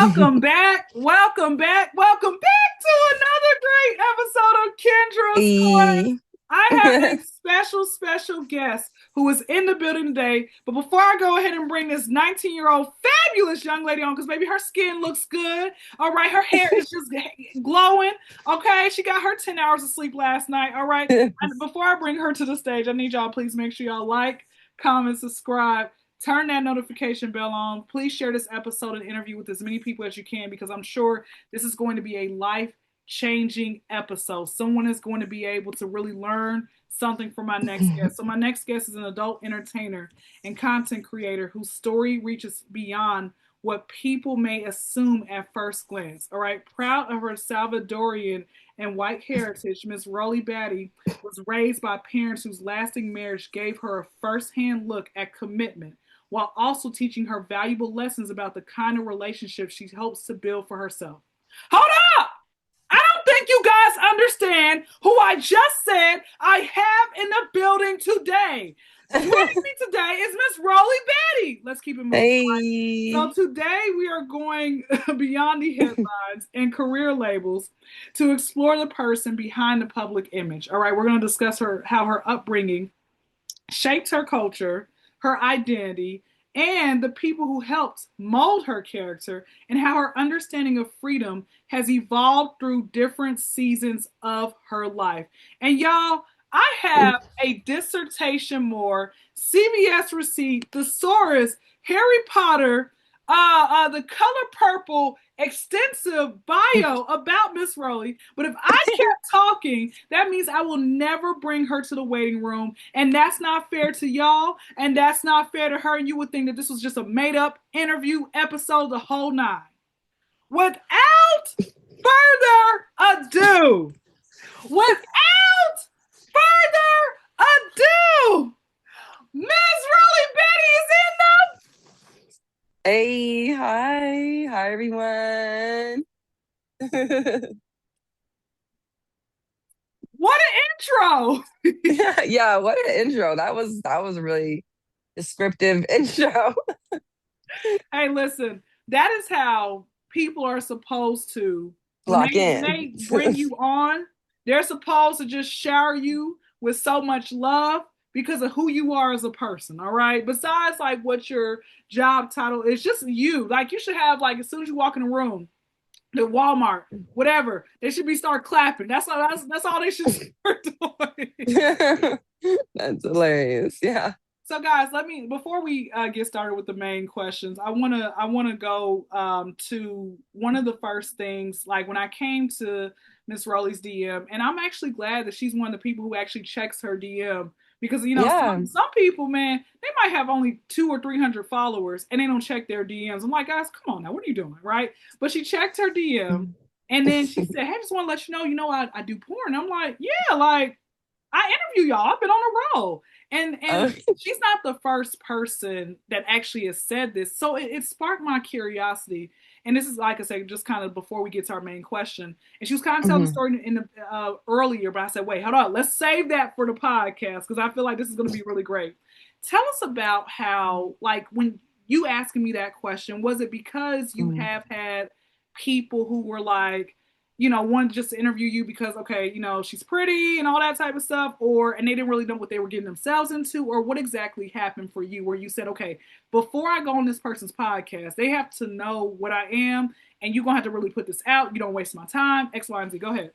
Welcome back. Welcome back. Welcome back to another great episode of Kendra's Corner. E. I have a special guest who is in the building today. But before I go ahead and bring this 19-year-old fabulous young lady on, because maybe her skin looks good. All right. Her hair is just glowing. Okay. She got her 10 hours of sleep last night. All right. And before I bring her to the stage, I need y'all please make sure y'all like, comment, subscribe. Turn that notification bell on. Please share this episode and interview with as many people as you can, because I'm sure this is going to be a life changing episode. Someone is going to be able to really learn something from my next guest. So, my next guest is an adult entertainer and content creator whose story reaches beyond what people may assume at first glance. All right. Proud of her Salvadorian and white heritage, Miss Rollii Baddii was raised by parents whose lasting marriage gave her a first-hand look at commitment, while also teaching her valuable lessons about the kind of relationship she hopes to build for herself. Hold up! I don't think you guys understand who I just said I have in the building today. Joining me today is Miss Rollii Baddii. Let's keep it moving. So Hey. today we are going beyond the headlines and career labels to explore the person behind the public image. All right, we're going to discuss how her upbringing shaped her culture, her identity, and the people who helped mold her character, and how her understanding of freedom has evolved through different seasons of her life. And y'all, I have a dissertation more, CBS receipt, thesaurus, Harry Potter, the color purple extensive bio about Miss Rollii. But if I kept talking, that means I will never bring her to the waiting room. And that's not fair to y'all. And that's not fair to her. And you would think that this was just a made up interview episode, the whole nine. Without further ado, without further ado, Miss Rollii Baddii is in the Hey, hi. Hi, everyone. what an intro. Yeah, what an intro. That was a really descriptive intro. Hey, listen, that is how people are supposed to, when Lock they in. bring you on, they're supposed to just shower you with so much love because of who you are as a person. All right. Besides, like, what your job title is, just you. Like, you should have, like, as soon as you walk in a room, the Walmart, whatever, they should be start clapping. That's all they should start doing. That's hilarious. Yeah. So, guys, let me before we get started with the main questions, I wanna go to one of the first things. Like, when I came to Miss Rollii's DM, and I'm actually glad that she's one of the people who actually checks her DM, because Yeah. some people, man, they might have only 200 or 300 followers and they don't check their DMs. I'm like, guys, come on now, what are you doing, right? But she checked her DM, and then she said, "Hey, I just want to let you know, I do porn." I'm like, "Yeah, like, I interview y'all. I've been on a roll." And Uh, she's not the first person that actually has said this. So it sparked my curiosity. And this is, like I said, just kind of before we get to our main question. And she was kind of telling the mhm. story in the earlier, but I said, wait, hold on, let's save that for the podcast, because I feel like this is going to be really great. Tell us about how, like, when you asking me that question, was it because you Mhm. have had people who were like, wanted just to interview you because, okay, she's pretty and all that type of stuff, and they didn't really know what they were getting themselves into, or what exactly happened for you where you said, okay, before I go on this person's podcast, they have to know what I am, and you're gonna have to really put this out. You don't waste my time, X, Y, and Z. Go ahead.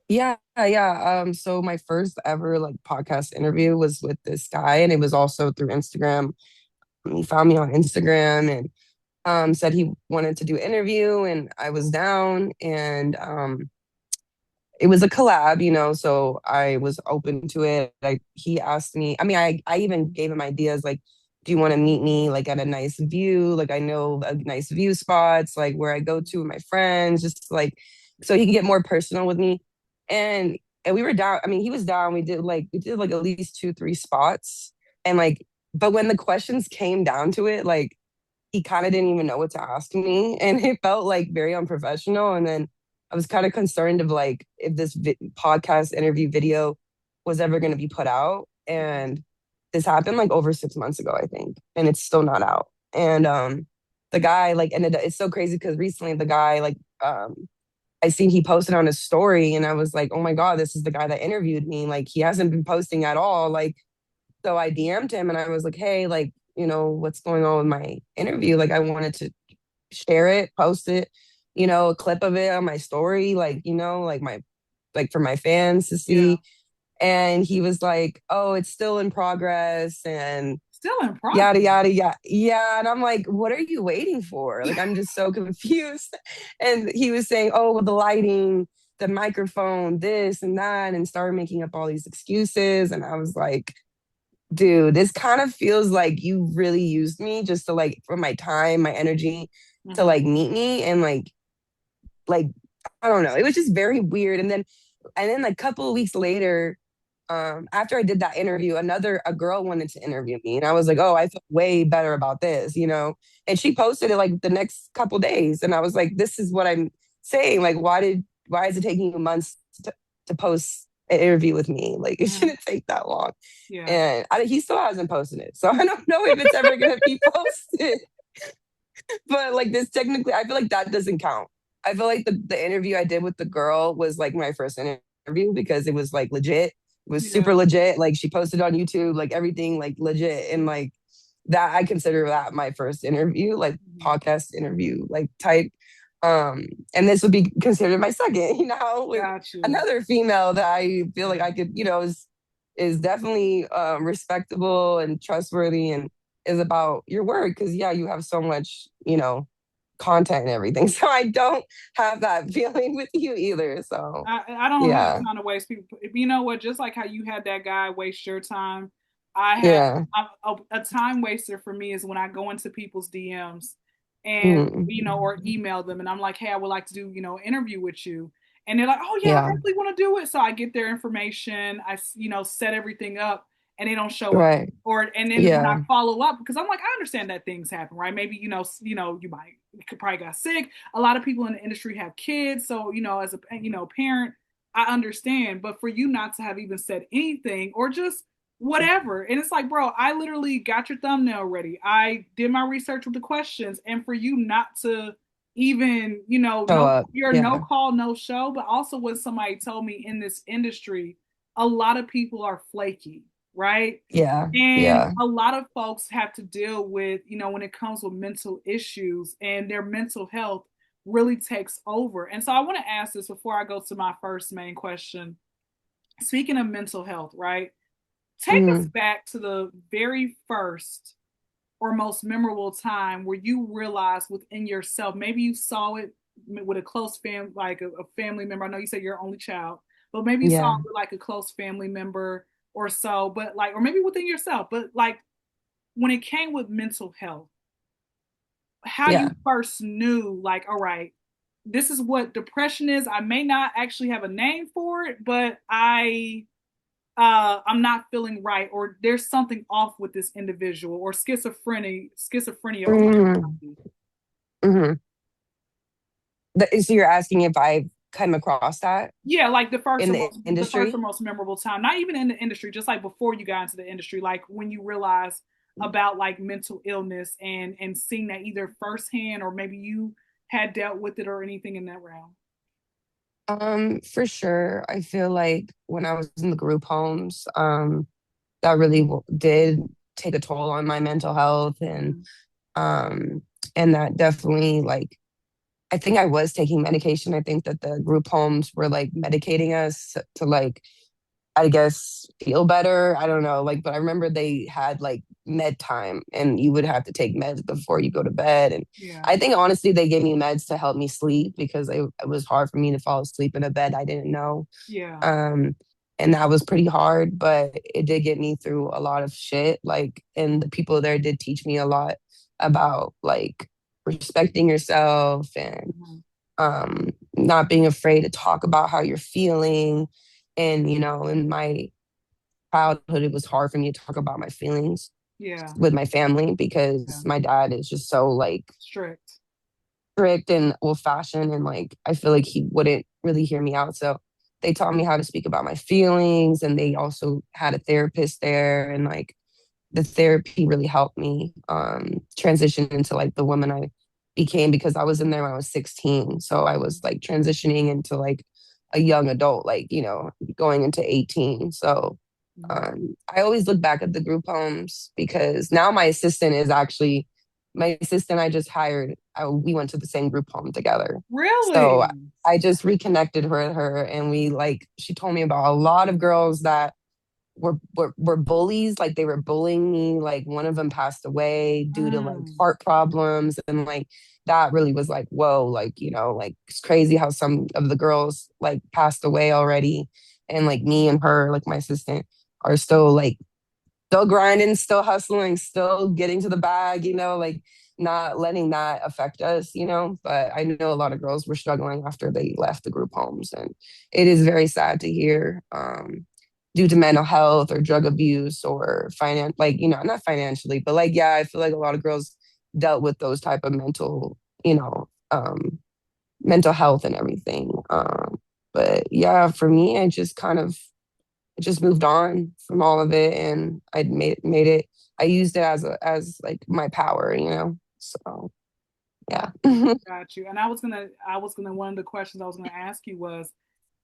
Yeah, yeah. So my first ever like podcast interview was with this guy, and it was also through Instagram. He found me on Instagram and said he wanted to do an interview, and I was down, and it was a collab, so I was open to it. Like, he asked me, I mean, I even gave him ideas like, do you want to meet me like at a nice view? Like, I know a nice view spots, like where I go to with my friends, just like so he could get more personal with me. And we were down. I mean, he was down. We did like at least two, three spots. And like, but when the questions came down to it, like he kind of didn't even know what to ask me, and it felt like very unprofessional. And then I was kind of concerned of like if this podcast interview video was ever going to be put out. And this happened like over 6 months ago, I think, and it's still not out. And the guy like ended up, it's so crazy because recently the guy like I seen he posted on his story and I was like, oh my God, this is the guy that interviewed me. Like he hasn't been posting at all. Like, so I DM'd him and I was like, hey, like, what's going on with my interview? Like I wanted to share it, post it, a clip of it on my story, like, like like for my fans to Yeah. see. And he was like, oh, it's still in progress and Still in yada, progress. yada, yada. Yeah. And I'm like, what are you waiting for? Like, I'm just so confused. And he was saying, oh, well, the lighting, the microphone, this and that, and started making up all these excuses. And I was like, dude, this kind of feels like you really used me just to like for my time, my energy to Mm-hmm. like meet me and like I don't know. It was just very weird. And then like a couple of weeks later, after I did that interview, a girl wanted to interview me. And I was like, oh, I feel way better about this. And she posted it like the next couple days. And I was like, this is what I'm saying. Like, why is it taking you months to post an interview with me? Like it Mm-hmm. shouldn't take that long. Yeah. And he still hasn't posted it. So I don't know if it's ever gonna be posted. But like this technically, I feel like that doesn't count. I feel like the interview I did with the girl was like my first interview because it was like legit. It was Yeah. super legit. Like she posted on YouTube, like everything like legit. And like that I consider that my first interview, like Mm-hmm. podcast interview, like type. And this would be considered my second, with Got you. another female that I feel like I could, is definitely respectable and trustworthy and is about your work because yeah, you have so much, content and everything. So I don't have that feeling with you either. So I don't have yeah, time to waste people. You know what? Just like how you had that guy waste your time, I have yeah, a time waster for me is when I go into people's DMs and mm, or email them and I'm like, hey, I would like to do interview with you, and they're like, oh yeah, I yeah, definitely want to do it. So I get their information, I set everything up, and they don't show up. right, Or and then when I yeah, follow up, because I'm like, I understand that things happen, right? Maybe you could probably got sick. A lot of people in the industry have kids, so as a parent, I understand. But for you not to have even said anything or just whatever, and it's like, bro, I literally got your thumbnail ready. I did my research with the questions, and for you not to even show no, up, you're no yeah, call no show. But also what somebody told me in this industry, a lot of people are flaky, right? yeah, And yeah, a lot of folks have to deal with, when it comes with mental issues and their mental health really takes over. And so I want to ask this before I go to my first main question. Speaking of mental health, right? Take us mm, back to the very first or most memorable time where you realized within yourself, maybe you saw it with a close family, like a family member. I know you said you're only child, but maybe you saw yeah, it with like a close family member or so, but like, or maybe within yourself, but like when it came with mental health, how yeah, you first knew, like, all right, this is what depression is. I may not actually have a name for it, but I'm not feeling right, or there's something off with this individual, or schizophrenia, or whatever it mm, might be. mm. So you're asking if I've come across that Yeah, like in the the first or industry? most memorable time, not even in the industry, just like before you got into the industry, like when you realize about like mental illness and seeing that either firsthand or maybe you had dealt with it or anything in that realm. For sure. I feel like when I was in the group homes, that really did take a toll on my mental health Mhm. um and that definitely like I think I was taking medication. I think that the group homes were like medicating us to like I guess feel better. I don't know. Like, but I remember they had like med time and you would have to take meds before you go to bed. And Yeah, I think honestly they gave me meds to help me sleep because it was hard for me to fall asleep in a bed I didn't know. yeah, Um, and that was pretty hard, but it did get me through a lot of shit. Like, and the people there did teach me a lot about like respecting yourself and mhm, not being afraid to talk about how you're feeling. And, in my childhood, it was hard for me to talk about my feelings yeah, with my family yeah. because my dad is just so like Strict. strict and old fashioned. And like, I feel like he wouldn't really hear me out. So they taught me how to speak about my feelings. And they also had a therapist there. And like, the therapy really helped me transition into like the woman I became because I was in there when I was 16. So I was like transitioning into like a young adult, like, going into 18. So Mhm. I always look back at the group homes because now my assistant I just hired. We went to the same group home together. So Really? I just reconnected with her and she told me about a lot of girls that were bullies. Like they were bullying me. Like one of them passed away due to like Mm. heart problems, and like that really was like, whoa, like, like it's crazy how some of the girls like passed away already, and like me and her, like my assistant, are still grinding, still hustling, still getting to the bag, like not letting that affect us, But I know a lot of girls were struggling after they left the group homes. And it is very sad to hear, due to mental health or drug abuse or finance, like, not financially, but like, yeah, I feel like a lot of girls dealt with those type of mental health and everything. But yeah, for me, I just moved on from all of it, and I made it. I used it as like my power, So yeah. Got you. And one of the questions I was gonna ask you was,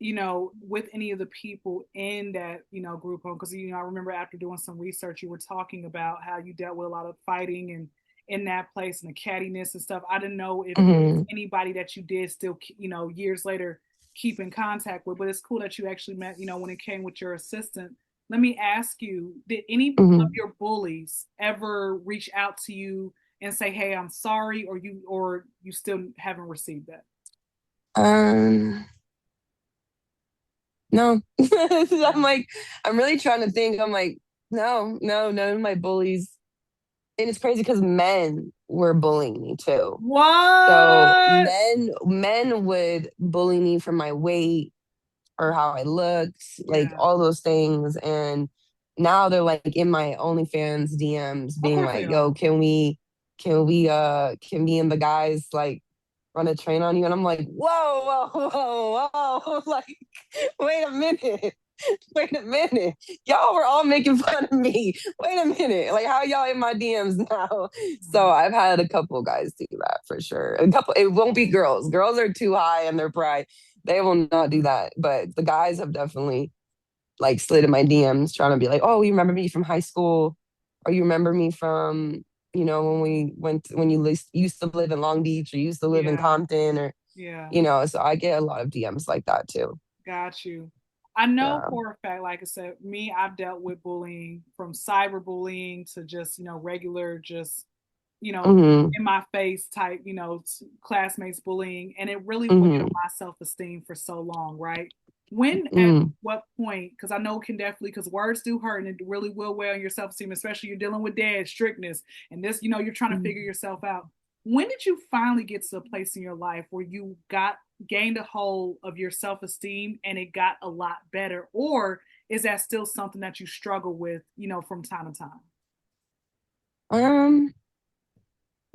with any of the people in that, group home, because I remember after doing some research, you were talking about how you dealt with a lot of fighting and in that place and the cattiness and stuff. I didn't know if there was Hmm. anybody that you did still, years later keep in contact with, but it's cool that you actually met, when it came with your assistant. Let me ask you, did any of Hmm. your bullies ever reach out to you and say, "Hey, I'm sorry," or you still haven't received that? Um, no. I'm really trying to think. I'm like, no, no, none of my bullies. And it's crazy because men were bullying me too. So What? men would bully me for my weight or how I looked, like Yeah. all those things. And now they're like in my OnlyFans DMs Of being course they like, are. yo, can me and the guys like run a train on you? And I'm like, whoa, whoa, whoa, whoa. Like, wait a minute. Wait a minute. Y'all were all making fun of me. Wait a minute. Like, how y'all in my DMs now? So Mhm. I've had a couple of guys do that for sure. A couple, it won't be girls. Girls are too high in their pride. They will not do that. But the guys have definitely like slid in my DMs trying to be like, oh, you remember me from high school? Or you remember me from, when you used to live in Long Beach or used to live in Yeah. Compton or, Yeah. so I get a lot of DMs like that too. Got you. I know Yeah. for a fact, like I said, I've dealt with bullying from cyberbullying to just, regular, just, you know, Hmm. in my face type, classmates bullying. And it really weighed on Hmm. my self esteem for so long, right? When, at Hmm. what point, because I know it can definitely, because words do hurt and it really will weigh on your self esteem, especially you're dealing with dad strictness and this, you're trying to figure yourself out. When did you finally get to a place in your life where you gained a hold of your self-esteem and it got a lot better, or is that still something that you struggle with, from time to time? Um,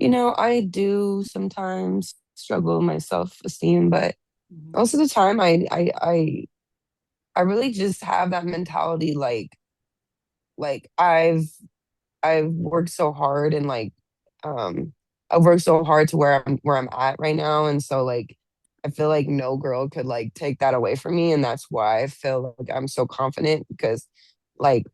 I do sometimes struggle with my self-esteem, but Mm-hmm. most of the time I really just have that mentality like I've worked so hard and like um I've worked so hard to where I'm at right now. And so like I feel like no girl could like take that away from me. And that's why I feel like I'm so confident because like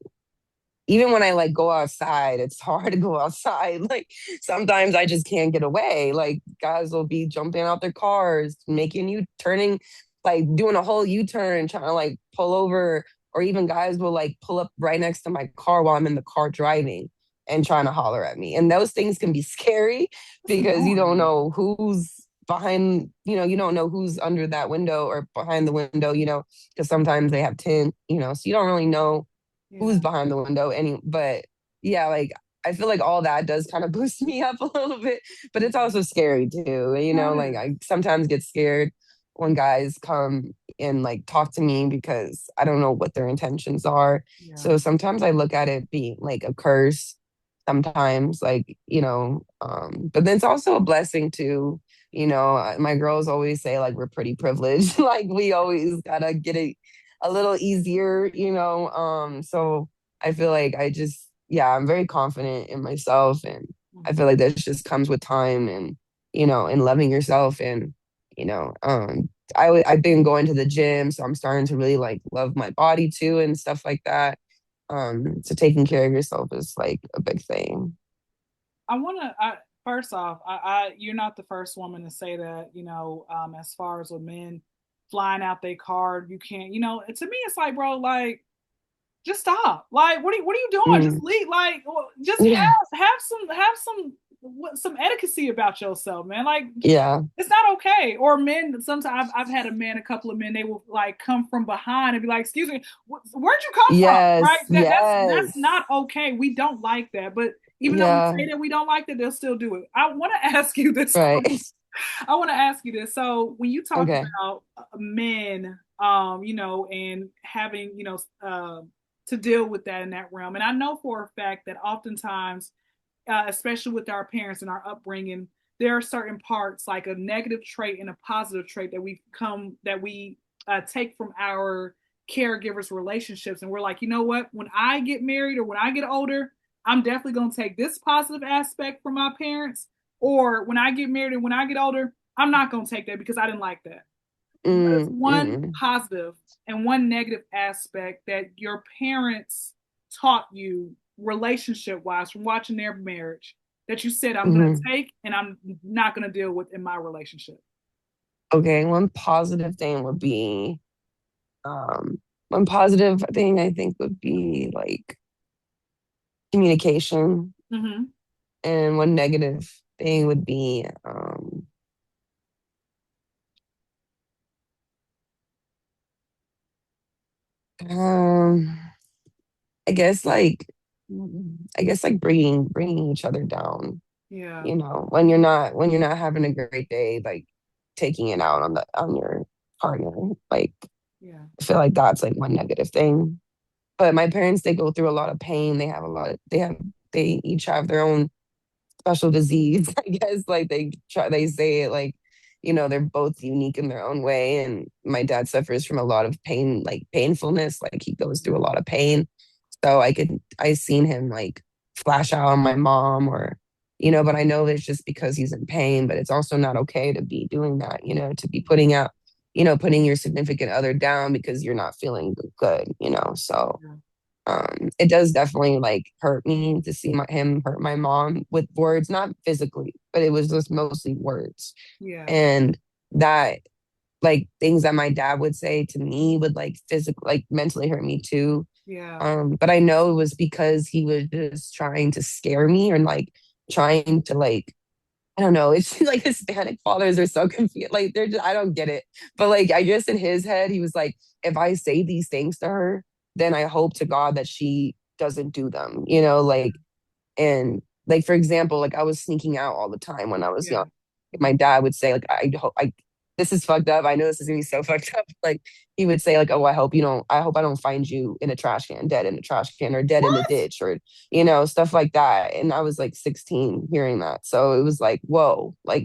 even when I like go outside, it's hard to go outside. Like sometimes I just can't get away. Like guys will be jumping out their cars, making you turning, like doing a whole U-turn, trying to like pull over, or even guys will like pull up right next to my car while I'm in the car driving and trying to holler at me. And those things can be scary That's because you don't annoying. know who's behind, you don't know who's under that window or behind the window, because sometimes they have tint, so you don't really know who's Yeah. behind the window but yeah, like I feel like all that does kind of boost me up a little bit, but it's also scary too, No, it like is. I sometimes get scared when guys come and like talk to me because I don't know what their intentions are. Yeah. So sometimes I look at it being like a curse, sometimes like, but then it's also a blessing too. My girls always say like we're pretty privileged. Like we always gotta get it a little easier, so I feel like yeah, I'm very confident in myself, and I feel Mhm. like that just comes with time. And and loving yourself. And, you know, I've been going to the gym, so I'm starting to really like love my body too and stuff like that. So taking care of yourself is like a big thing. I want to. First off, you're not the first woman to say that. As far as with men flying out their card, you can't. To me, it's like, bro, like, just stop. Like, what are you doing? Just Mm, leave. Like, just yeah, have some etiquette about yourself, man. Like, yeah, it's not okay. Or men, sometimes I've had a couple of men, they will like come from behind and be like, "Excuse me, where'd you come from?" Right? yes, That's yes, not okay. We don't like that. But even though we yeah, say that we don't like that, they'll still do it. I want to ask you this. right. I want to ask you this. So when you talk Okay. about men, and having, to deal with that in that realm, and I know for a fact that oftentimes, especially with our parents and our upbringing, there are certain parts like a negative trait and a positive trait that we take from our caregivers relationships, and we're like, you know what, when I get married or when I get older, I'm definitely going to take this positive aspect from my parents, or when I get married and when I get older, I'm not going to take that because I didn't like that. What is one Mm. positive and one negative aspect that your parents taught you relationship wise from watching their marriage that you said, I'm going Hmm. to take and I'm not going to deal with in my relationship? Okay, um, one positive thing I think would be like communication, Mm-hmm. and one negative thing would be, um, I guess like, bringing each other down. Yeah. When you're not having a great day, like taking it out on your partner. Like, Yeah. I feel like that's like one negative thing. But my parents, they go through a lot of pain. They each have their own special disease. I guess like they say it like, they're both unique in their own way. And my dad suffers from a lot of pain, like painfulness. Like he goes through a lot of pain. So I seen him like flash out on my mom, or, but I know it's just because he's in pain, but it's also not okay to be doing that, to be putting your significant other down because you're not feeling good. So Yeah. it does definitely like hurt me to see him hurt my mom with words, not physically, but it was just mostly words. Yeah. And that, like, things that my dad would say to me would like physically, like mentally hurt me too. Yeah. But I know it was because he was just trying to scare me, or like trying to like, I don't know. It's like Hispanic fathers are so confused. Like they're just, I don't get it. But like I guess in his head, he was like, if I say these things to her, then I hope to God that she doesn't do them. Like, and like for example, like I was sneaking out all the time when I was young. Yeah. My dad would say like, I hope I this is fucked up. I know this is gonna be so fucked up. Like he would say like, oh, I hope I don't find you in a trash can, dead in a trash can, or dead in the What? ditch, or stuff like that. And I was like 16 hearing that. So it was like, whoa, like,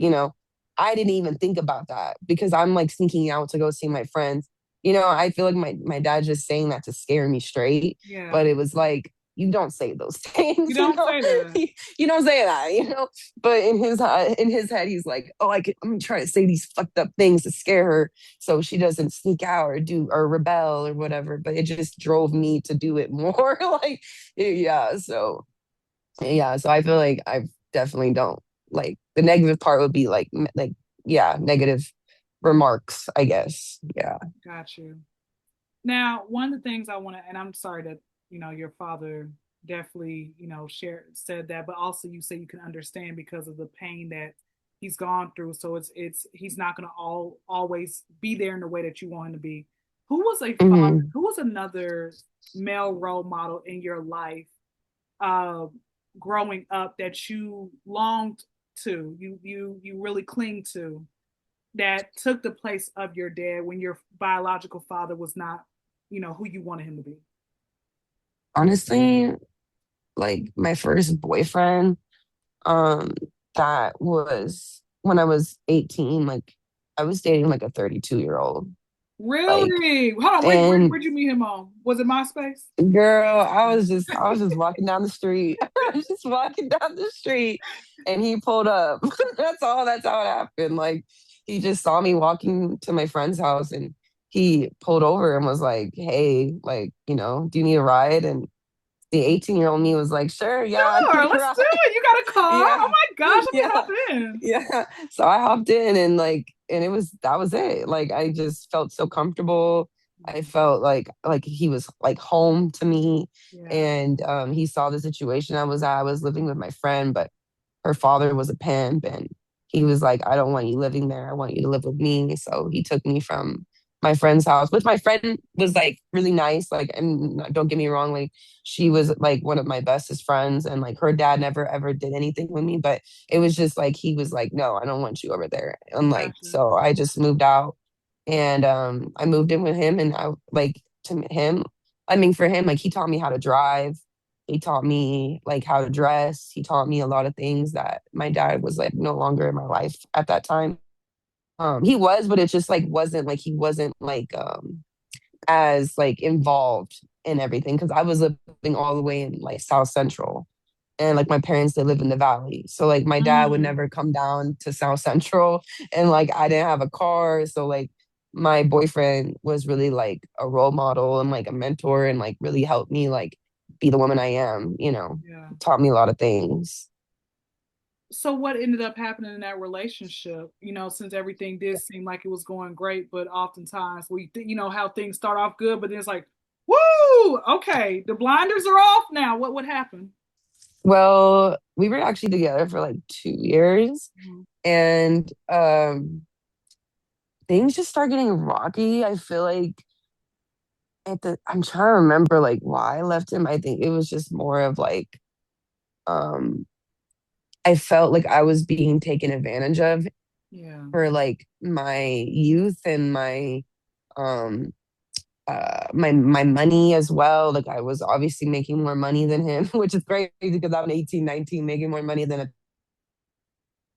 I didn't even think about that because I'm like sneaking out to go see my friends. I feel like my dad just saying that to scare me straight, Yeah. but it was like, you don't say those You things, don't say that. you don't say that. But in his head, he's like, oh, I'm gonna try to say these fucked up things to scare her, so she doesn't sneak out or do or rebel or whatever. But it just drove me to do it more. Like, yeah. So yeah. So I feel like I definitely don't like the negative part would be like yeah, negative remarks, I guess. Yeah. Got you. Now, one of the things I want to, and I'm sorry that, your father definitely, said that, but also you say you can understand because of the pain that he's gone through. So he's not going to always be there in the way that you want him to be. Who was a father? Hmm. Who was another male role model in your life, uh, growing up that you longed to, you really cling to, that took the place of your dad when your biological father was not, who you wanted him to be? Honestly, like my first boyfriend, um, that was when I was 18. Like I was dating like a 32-year-old. Like, Really? Hold on. and Where'd you meet him on? Was it MySpace? girl, I was just walking down the street. I was just walking down the street and he pulled up. That's how it happened. Like he just saw me walking to my friend's house and he pulled over and was like, "Hey, like, do you need a ride?" And the 18-year-old me was like, "Sure, yeah, I Sure, need a let's do ride." it. You got a car? Oh Yeah. my gosh, let me Yeah. hop in. Yeah. So I hopped in and it was that was it. Like I just felt so comfortable. I felt like he was like home to me. Yeah, And he saw the situation I was at. I was living with my friend, but her father was a pimp and he was like, I don't want you living there. I want you to live with me. So he took me from my friend's house, which my friend was like really nice. Like, and don't get me wrong, like she was like one of my bestest friends and like her dad never ever did anything with me, but it was just like he was like, no, I don't want you over there. And like, gotcha. so I just moved out and I moved in with him and I like to him, I mean for him, like he taught me how to drive. He taught me like how to dress. He taught me a lot of things that my dad was like no longer in my life at that time. He was, but it just like wasn't like he wasn't like as like involved in everything because I was living all the way in like South Central and like my parents they live in the valley. So like my dad would Mm, never come down to South Central and like I didn't have a car. So like my boyfriend was really like a role model and like a mentor and like really helped me like be the woman I am, yeah. taught me a lot of things. So what ended up happening in that relationship? Since everything did seem like it was going great, but oftentimes how things start off good, but then it's like, woo, okay, the blinders are off now. What happened? Well, we were actually together for like 2 years Mhm. and things just start getting rocky. I feel like I'm trying to remember like why I left him. I think it was just more of like um I felt like I was being taken advantage of Yeah. for like my youth and um my money as well. Like I was obviously making more money than him, which is crazy because I'm 18, 19, making more money than a